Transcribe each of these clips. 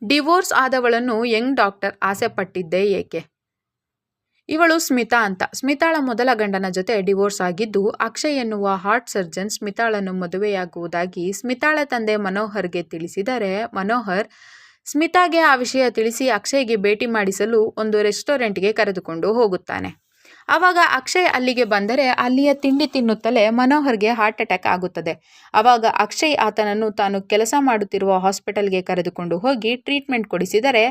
Divorce ಆದವಳನ್ನು Young doctor ಆಸೆ ಪಟ್ಟಿದ್ದೇ ಏಕೆ? ಇವಳು ಸ್ಮಿತಾ ಅಂತ. ಸ್ಮಿತಾಳ ಮೊದಲ ಗಂಡನ ಜೊತೆ ಡಿವೋರ್ಸ್ ಆಗಿದ್ದು, ಅಕ್ಷಯ್ ಎನ್ನುವ ಹಾರ್ಟ್ ಸರ್ಜನ್ ಸ್ಮಿತಾಳನ್ನು ಮದುವೆಯಾಗುವುದಾಗಿ ಸ್ಮಿತಾಳ ತಂದೆ ಮನೋಹರ್ಗೆ ತಿಳಿಸಿದರೆ, ಮನೋಹರ್ ಸ್ಮಿತಾಗೆ ಆ ವಿಷಯ ತಿಳಿಸಿ ಅಕ್ಷಯ್ಗೆ ಭೇಟಿ ಮಾಡಿಸಲು ಒಂದು ರೆಸ್ಟೋರೆಂಟ್ಗೆ ಕರೆದುಕೊಂಡು ಹೋಗುತ್ತಾನೆ. ಆವಾಗ ಅಕ್ಷಯ್ ಅಲ್ಲಿಗೆ ಬಂದರೆ ಅಲ್ಲಿಯ ತಿಂಡಿ ತಿನ್ನುತ್ತಲೇ ಮನೋಹರ್ಗೆ ಹಾರ್ಟ್ ಅಟ್ಯಾಕ್ ಆಗುತ್ತದೆ. ಆವಾಗ ಅಕ್ಷಯ್ ಆತನನ್ನು ತಾನು ಕೆಲಸ ಮಾಡುತ್ತಿರುವ ಹಾಸ್ಪಿಟಲ್ಗೆ ಕರೆದುಕೊಂಡು ಹೋಗಿ ಟ್ರೀಟ್ಮೆಂಟ್ ಕೊಡಿಸಿದರೆ,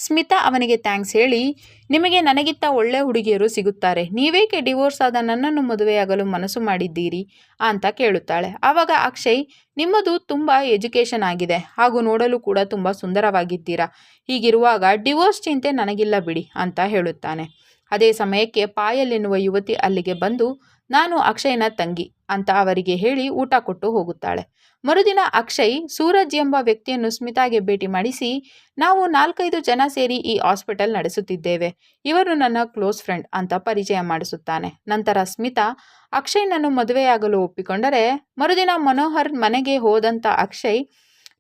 ಸ್ಮಿತಾ ಅವನಿಗೆ ಥ್ಯಾಂಕ್ಸ್ ಹೇಳಿ, ನಿಮಗೆ ನನಗಿಂತ ಒಳ್ಳೆ ಹುಡುಗಿಯರು ಸಿಗುತ್ತಾರೆ, ನೀವೇಕೆ ಡಿವೋರ್ಸ್ ಆದ ನನ್ನನ್ನು ಮದುವೆಯಾಗಲು ಮನಸ್ಸು ಮಾಡಿದ್ದೀರಿ ಅಂತ ಕೇಳುತ್ತಾಳೆ. ಆವಾಗ ಅಕ್ಷಯ್, ನಿಮ್ಮದು ತುಂಬ ಎಜುಕೇಷನ್ ಆಗಿದೆ ಹಾಗೂ ನೋಡಲು ಕೂಡ ತುಂಬ ಸುಂದರವಾಗಿದ್ದೀರಾ, ಹೀಗಿರುವಾಗ ಡಿವೋರ್ಸ್ ಚಿಂತೆ ನನಗಿಲ್ಲ ಬಿಡಿ ಅಂತ ಹೇಳುತ್ತಾನೆ. ಅದೇ ಸಮಯಕ್ಕೆ ಪಾಯಲ್ ಎನ್ನುವ ಯುವತಿ ಅಲ್ಲಿಗೆ ಬಂದು, ನಾನು ಅಕ್ಷಯ್ನ ತಂಗಿ ಅಂತ ಅವರಿಗೆ ಹೇಳಿ ಊಟ ಕೊಟ್ಟು ಹೋಗುತ್ತಾಳೆ. ಮರುದಿನ ಅಕ್ಷಯ್ ಸೂರಜ್ ಎಂಬ ವ್ಯಕ್ತಿಯನ್ನು ಸ್ಮಿತಾಗೆ ಭೇಟಿ ಮಾಡಿಸಿ, ನಾವು 4-5 ಜನ ಸೇರಿ ಈ ಹಾಸ್ಪಿಟಲ್ ನಡೆಸುತ್ತಿದ್ದೇವೆ, ಇವರು ನನ್ನ ಕ್ಲೋಸ್ ಫ್ರೆಂಡ್ ಅಂತ ಪರಿಚಯ ಮಾಡಿಸುತ್ತಾನೆ. ನಂತರ ಸ್ಮಿತಾ ಅಕ್ಷಯ್ನನ್ನು ಮದುವೆಯಾಗಲು ಒಪ್ಪಿಕೊಂಡರೆ, ಮರುದಿನ ಮನೋಹರ್ ಮನೆಗೆ ಹೋದಂಥ ಅಕ್ಷಯ್,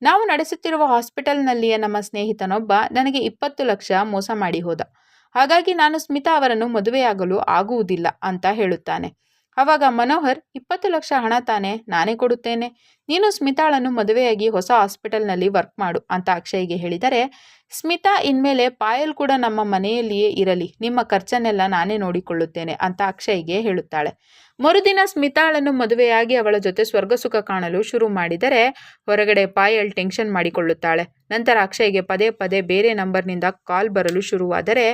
ನಾವು ನಡೆಸುತ್ತಿರುವ ಹಾಸ್ಪಿಟಲ್ನಲ್ಲಿಯ ನಮ್ಮ ಸ್ನೇಹಿತನೊಬ್ಬ ನನಗೆ 20 ಲಕ್ಷ ಮೋಸ ಮಾಡಿ ಹೋದ, ಹಾಗಾಗಿ ನಾನು ಸ್ಮಿತಾ ಅವರನ್ನು ಮದುವೆಯಾಗಲು ಆಗುವುದಿಲ್ಲ ಅಂತ ಹೇಳುತ್ತಾನೆ. ಆವಾಗ ಮನೋಹರ್, 20 ಲಕ್ಷ ಹಣ ತಾನೇ, ನಾನೇ ಕೊಡುತ್ತೇನೆ, ನೀನು ಸ್ಮಿತಾಳನ್ನು ಮದುವೆಯಾಗಿ ಹೊಸ ಹಾಸ್ಪಿಟಲ್ನಲ್ಲಿ ವರ್ಕ್ ಮಾಡು ಅಂತ ಅಕ್ಷಯ್ಗೆ ಹೇಳಿದರೆ, ಸ್ಮಿತಾ ಇನ್ಮೇಲೆ ಪಾಯಲ್ ಕೂಡ ನಮ್ಮ ಮನೆಯಲ್ಲಿಯೇ ಇರಲಿ, ನಿಮ್ಮ ಖರ್ಚನ್ನೆಲ್ಲ ನಾನೇ ನೋಡಿಕೊಳ್ಳುತ್ತೇನೆ ಅಂತ ಅಕ್ಷಯ್ಗೆ ಹೇಳುತ್ತಾಳೆ. ಮರುದಿನ ಸ್ಮಿತಾಳನ್ನು ಮದುವೆಯಾಗಿ ಅವಳ ಜೊತೆ ಸ್ವರ್ಗ ಸುಖ ಕಾಣಲು ಶುರು ಮಾಡಿದರೆ, ಹೊರಗಡೆ ಪಾಯಲ್ ಟೆನ್ಷನ್ ಮಾಡಿಕೊಳ್ಳುತ್ತಾಳೆ. ನಂತರ ಅಕ್ಷಯ್ಗೆ ಪದೇ ಪದೇ ಬೇರೆ ನಂಬರ್ನಿಂದ ಕಾಲ್ ಬರಲು ಶುರುವಾದರೆ,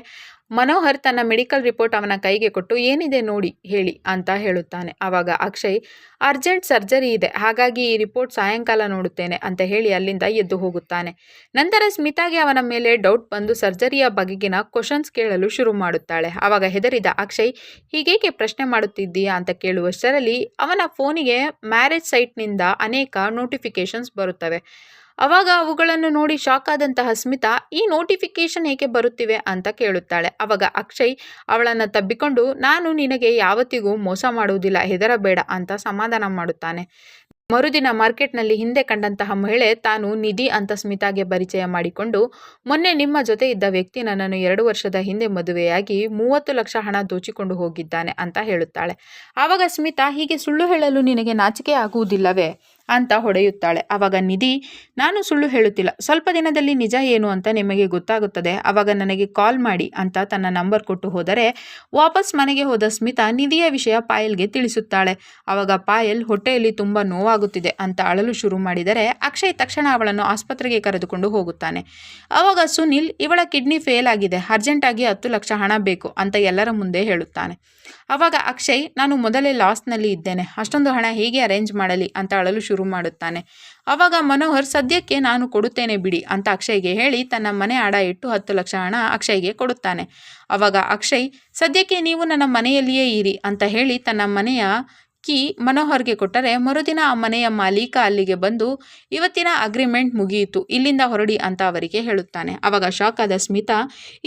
ಮನೋಹರ್ ತನ್ನ ಮೆಡಿಕಲ್ ರಿಪೋರ್ಟ್ ಅವನ ಕೈಗೆ ಕೊಟ್ಟು, ಏನಿದೆ ನೋಡಿ ಹೇಳಿ ಅಂತ ಹೇಳುತ್ತಾನೆ. ಆವಾಗ ಅಕ್ಷಯ್, ಅರ್ಜೆಂಟ್ ಸರ್ಜರಿ ಇದೆ, ಹಾಗಾಗಿ ಈ ರಿಪೋರ್ಟ್ ಸಾಯಂಕಾಲ ನೋಡುತ್ತೇನೆ ಅಂತ ಹೇಳಿ ಅಲ್ಲಿಂದ ಎದ್ದು ಹೋಗುತ್ತಾನೆ. ನಂತರ ಸ್ಮಿತಾಗೆ ಅವನ ಮೇಲೆ ಡೌಟ್ ಬಂದು ಸರ್ಜರಿಯ ಬಗೆಗಿನ ಕ್ವಶನ್ಸ್ ಕೇಳಲು ಶುರು ಮಾಡುತ್ತಾಳೆ. ಆವಾಗ ಹೆದರಿದ ಅಕ್ಷಯ್, ಹೀಗೇಕೆ ಪ್ರಶ್ನೆ ಮಾಡುತ್ತಿದ್ದೀಯಾ ಅಂತ ಕೇಳುವಷ್ಟರಲ್ಲಿ ಅವನ ಫೋನಿಗೆ ಮ್ಯಾರೇಜ್ ಸೈಟ್ನಿಂದ ಅನೇಕ ನೋಟಿಫಿಕೇಶನ್ಸ್ ಬರುತ್ತವೆ. ಆವಾಗ ಅವುಗಳನ್ನು ನೋಡಿ ಶಾಕ್ ಆದಂತಹ ಸ್ಮಿತಾ, ಈ ನೋಟಿಫಿಕೇಶನ್ ಏಕೆ ಬರುತ್ತಿವೆ ಅಂತ ಕೇಳುತ್ತಾಳೆ. ಆವಾಗ ಅಕ್ಷಯ್ ಅವಳನ್ನು ತಬ್ಬಿಕೊಂಡು, ನಾನು ನಿನಗೆ ಯಾವತ್ತಿಗೂ ಮೋಸ ಮಾಡುವುದಿಲ್ಲ, ಹೆದರಬೇಡ ಅಂತ ಸಮಾಧಾನ ಮಾಡುತ್ತಾನೆ. ಮರುದಿನ ಮಾರ್ಕೆಟ್ನಲ್ಲಿ ಹಿಂದೆ ಕಂಡಂತಹ ಮಹಿಳೆ ತಾನು ನಿಧಿ ಅಂತ ಸ್ಮಿತಾಗೆ ಪರಿಚಯ ಮಾಡಿಕೊಂಡು, ಮೊನ್ನೆ ನಿಮ್ಮ ಜೊತೆ ಇದ್ದ ವ್ಯಕ್ತಿ ನನ್ನನ್ನು 2 ವರ್ಷದ ಹಿಂದೆ ಮದುವೆಯಾಗಿ 30 ಲಕ್ಷ ಹಣ ದೋಚಿಕೊಂಡು ಹೋಗಿದ್ದಾನೆ ಅಂತ ಹೇಳುತ್ತಾಳೆ. ಆವಾಗ ಸ್ಮಿತಾ, ಹೀಗೆ ಸುಳ್ಳು ಹೇಳಲು ನಿನಗೆ ನಾಚಿಕೆ ಆಗುವುದಿಲ್ಲವೇ ಅಂತ ಹೊಡೆಯುತ್ತಾಳೆ. ಆವಾಗ ನಿಧಿ, ನಾನು ಸುಳ್ಳು ಹೇಳುತ್ತಿಲ್ಲ, ಸ್ವಲ್ಪ ದಿನದಲ್ಲಿ ನಿಜ ಏನು ಅಂತ ನಿಮಗೆ ಗೊತ್ತಾಗುತ್ತದೆ, ಆವಾಗ ನನಗೆ ಕಾಲ್ ಮಾಡಿ ಅಂತ ತನ್ನ ನಂಬರ್ ಕೊಟ್ಟು ಹೋದರೆ, ವಾಪಸ್ ಮನೆಗೆ ಹೋದ ಸ್ಮಿತಾ ನಿಧಿಯ ವಿಷಯ ಪಾಯಲ್ಗೆ ತಿಳಿಸುತ್ತಾಳೆ. ಆವಾಗ ಪಾಯಲ್ ಹೊಟ್ಟೆಯಲ್ಲಿ ತುಂಬ ನೋವಾಗುತ್ತಿದೆ ಅಂತ ಅಳಲು ಶುರು ಮಾಡಿದರೆ, ಅಕ್ಷಯ್ ತಕ್ಷಣ ಅವಳನ್ನು ಆಸ್ಪತ್ರೆಗೆ ಕರೆದುಕೊಂಡು ಹೋಗುತ್ತಾನೆ. ಆವಾಗ ಸುನಿಲ್, ಇವಳ ಕಿಡ್ನಿ ಫೇಲ್ ಆಗಿದೆ, ಅರ್ಜೆಂಟಾಗಿ 10 ಲಕ್ಷ ಹಣ ಬೇಕು ಅಂತ ಎಲ್ಲರ ಮುಂದೆ ಹೇಳುತ್ತಾನೆ. ಆವಾಗ ಅಕ್ಷಯ್, ನಾನು ಮೊದಲೇ ಲಾಸ್ನಲ್ಲಿ ಇದ್ದೇನೆ, ಅಷ್ಟೊಂದು ಹಣ ಹೇಗೆ ಅರೇಂಜ್ ಮಾಡಲಿ ಅಂತ ಅಳಲು ಶುರು ಮಾಡುತ್ತಾನೆ. ಆವಾಗ ಮನೋಹರ್, ಸದ್ಯಕ್ಕೆ ನಾನು ಕೊಡುತ್ತೇನೆ ಬಿಡಿ ಅಂತ ಅಕ್ಷಯ್ಗೆ ಹೇಳಿ ತನ್ನ ಮನೆ ಅಡ ಇಟ್ಟು 10 ಲಕ್ಷ ಹಣ ಅಕ್ಷಯ್ಗೆ ಕೊಡುತ್ತಾನೆ. ಆವಾಗ ಅಕ್ಷಯ್, ಸದ್ಯಕ್ಕೆ ನೀವು ನನ್ನ ಮನೆಯಲ್ಲಿಯೇ ಇರಿ ಅಂತ ಹೇಳಿ ತನ್ನ ಮನೆಯ ಕೀ ಮನೋಹರ್ಗೆ ಕೊಟ್ಟರೆ, ಮರುದಿನ ಆ ಮನೆಯ ಮಾಲೀಕ ಅಲ್ಲಿಗೆ ಬಂದು, ಇವತ್ತಿನ ಅಗ್ರಿಮೆಂಟ್ ಮುಗಿಯಿತು, ಇಲ್ಲಿಂದ ಹೊರಡಿ ಅಂತ ಅವರಿಗೆ ಹೇಳುತ್ತಾನೆ. ಆವಾಗ ಶಾಕ್ ಆದ ಸ್ಮಿತಾ,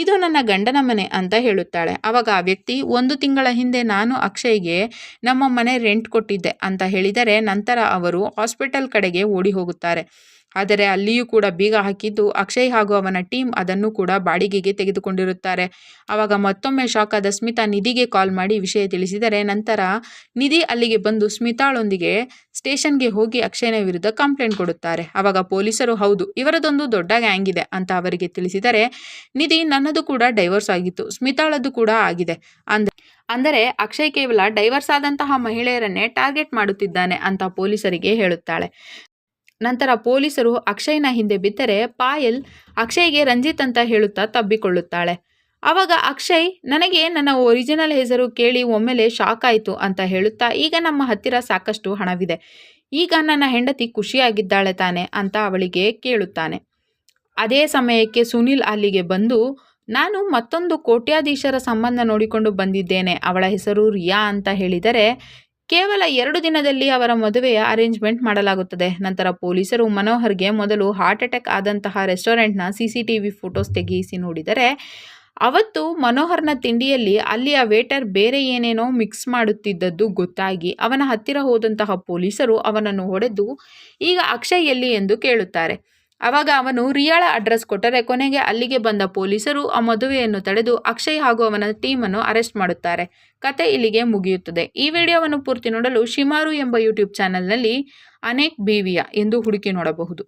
ಇದು ನನ್ನ ಗಂಡನ ಮನೆ ಅಂತ ಹೇಳುತ್ತಾಳೆ. ಆವಾಗ ಆ ವ್ಯಕ್ತಿ, 1 ತಿಂಗಳ ಹಿಂದೆ ನಾನು ಅಕ್ಷಯ್ಗೆ ನಮ್ಮ ಮನೆ ರೆಂಟ್ ಕೊಟ್ಟಿದ್ದೆ ಅಂತ ಹೇಳಿದರೆ, ನಂತರ ಅವರು ಹಾಸ್ಪಿಟಲ್ ಕಡೆಗೆ ಓಡಿ ಹೋಗುತ್ತಾರೆ. ಆದರೆ ಅಲ್ಲಿಯೂ ಕೂಡ ಬೀಗ ಹಾಕಿದ್ದು ಅಕ್ಷಯ್ ಹಾಗೂ ಅವನ ಟೀಮ್ ಅದನ್ನು ಕೂಡ ಬಾಡಿಗೆಗೆ ತೆಗೆದುಕೊಂಡಿರುತ್ತಾರೆ. ಆವಾಗ ಮತ್ತೊಮ್ಮೆ ಶಾಕ್ ಆದ ಸ್ಮಿತಾ ನಿಧಿಗೆ ಕಾಲ್ ಮಾಡಿ ವಿಷಯ ತಿಳಿಸಿದರೆ, ನಂತರ ನಿಧಿ ಅಲ್ಲಿಗೆ ಬಂದು ಸ್ಮಿತಾಳೊಂದಿಗೆ ಸ್ಟೇಷನ್ಗೆ ಹೋಗಿ ಅಕ್ಷಯ್ನ ವಿರುದ್ಧ ಕಂಪ್ಲೇಂಟ್ ಕೊಡುತ್ತಾರೆ. ಆವಾಗ ಪೊಲೀಸರು, ಹೌದು ಇವರದೊಂದು ದೊಡ್ಡ ಗ್ಯಾಂಗ್ ಇದೆ ಅಂತ ಅವರಿಗೆ ತಿಳಿಸಿದರೆ, ನಿಧಿ, ನನ್ನದು ಕೂಡ ಡೈವರ್ಸ್ ಆಗಿತ್ತು, ಸ್ಮಿತಾಳದ್ದು ಕೂಡ ಆಗಿದೆ, ಅಂದರೆ ಅಕ್ಷಯ್ ಕೇವಲ ಡೈವರ್ಸ್ ಆದಂತಹ ಮಹಿಳೆಯರನ್ನೇ ಟಾರ್ಗೆಟ್ ಮಾಡುತ್ತಿದ್ದಾನೆ ಅಂತ ಪೊಲೀಸರಿಗೆ ಹೇಳುತ್ತಾಳೆ. ನಂತರ ಪೊಲೀಸರು ಅಕ್ಷಯ್ನ ಹಿಂದೆ ಬಿದ್ದರೆ ಪಾಯಲ್ ಅಕ್ಷಯ್ಗೆ ರಂಜಿತ್ ಅಂತ ಹೇಳುತ್ತಾ ತಬ್ಬಿಕೊಳ್ಳುತ್ತಾಳೆ. ಆವಾಗ ಅಕ್ಷಯ್, ನನಗೆ ನನ್ನ ಒರಿಜಿನಲ್ ಹೆಸರು ಕೇಳಿ ಒಮ್ಮೆಲೆ ಶಾಕ್ ಆಯಿತು ಅಂತ ಹೇಳುತ್ತಾ, ಈಗ ನಮ್ಮ ಹತ್ತಿರ ಸಾಕಷ್ಟು ಹಣವಿದೆ, ಈಗ ನನ್ನ ಹೆಂಡತಿ ಖುಷಿಯಾಗಿದ್ದಾಳೆ ತಾನೆ ಅಂತ ಅವಳಿಗೆ ಕೇಳುತ್ತಾನೆ. ಅದೇ ಸಮಯಕ್ಕೆ ಸುನಿಲ್ ಅಲ್ಲಿಗೆ ಬಂದು, ನಾನು ಮತ್ತೊಂದು ಕೋಟ್ಯಾಧೀಶರ ಸಂಬಂಧ ನೋಡಿಕೊಂಡು ಬಂದಿದ್ದೇನೆ, ಅವಳ ಹೆಸರು ರಿಯಾ ಅಂತ ಹೇಳಿದರೆ, ಕೇವಲ 2 ದಿನದಲ್ಲಿ ಅವರ ಮದುವೆಯ ಅರೇಂಜ್ಮೆಂಟ್ ಮಾಡಲಾಗುತ್ತದೆ. ನಂತರ ಪೊಲೀಸರು ಮನೋಹರ್ಗೆ ಮೊದಲು ಹಾರ್ಟ್ ಅಟ್ಯಾಕ್ ಆದಂತಹ ರೆಸ್ಟೋರೆಂಟ್ನ CCTV ಫೋಟೋಸ್ ತೆಗೆಯಿಸಿ ನೋಡಿದರೆ, ಅವತ್ತು ಮನೋಹರ್ನ ತಿಂಡಿಯಲ್ಲಿ ಅಲ್ಲಿಯ ವೇಟರ್ ಬೇರೆ ಏನೇನೋ ಮಿಕ್ಸ್ ಮಾಡುತ್ತಿದ್ದದ್ದು ಗೊತ್ತಾಗಿ ಅವನ ಹತ್ತಿರ ಹೋದಂತಹ ಪೊಲೀಸರು ಅವನನ್ನು ಹೊಡೆದು, ಈಗ ಅಕ್ಷಯ್ ಎಲ್ಲಿ ಎಂದು ಕೇಳುತ್ತಾರೆ. ಆವಾಗ ಅವನು ರಿಯಾಳ ಅಡ್ರೆಸ್ ಕೊಟ್ಟರೆ ಕೊನೆಗೆ ಅಲ್ಲಿಗೆ ಬಂದ ಪೊಲೀಸರು ಆ ಮದುವೆಯನ್ನು ತಡೆದು ಅಕ್ಷಯ್ ಹಾಗೂ ಅವನ ಟೀಮನ್ನು ಅರೆಸ್ಟ್ ಮಾಡುತ್ತಾರೆ. ಕತೆ ಇಲ್ಲಿಗೆ ಮುಗಿಯುತ್ತದೆ. ಈ ವಿಡಿಯೋವನ್ನು ಪೂರ್ತಿ ನೋಡಲು ಶಿಮಾರು ಎಂಬ ಯೂಟ್ಯೂಬ್ ಚಾನೆಲ್ನಲ್ಲಿ ಅನೇಕ್ ಬಿವಿಯಾ ಎಂದು ಹುಡುಕಿ ನೋಡಬಹುದು.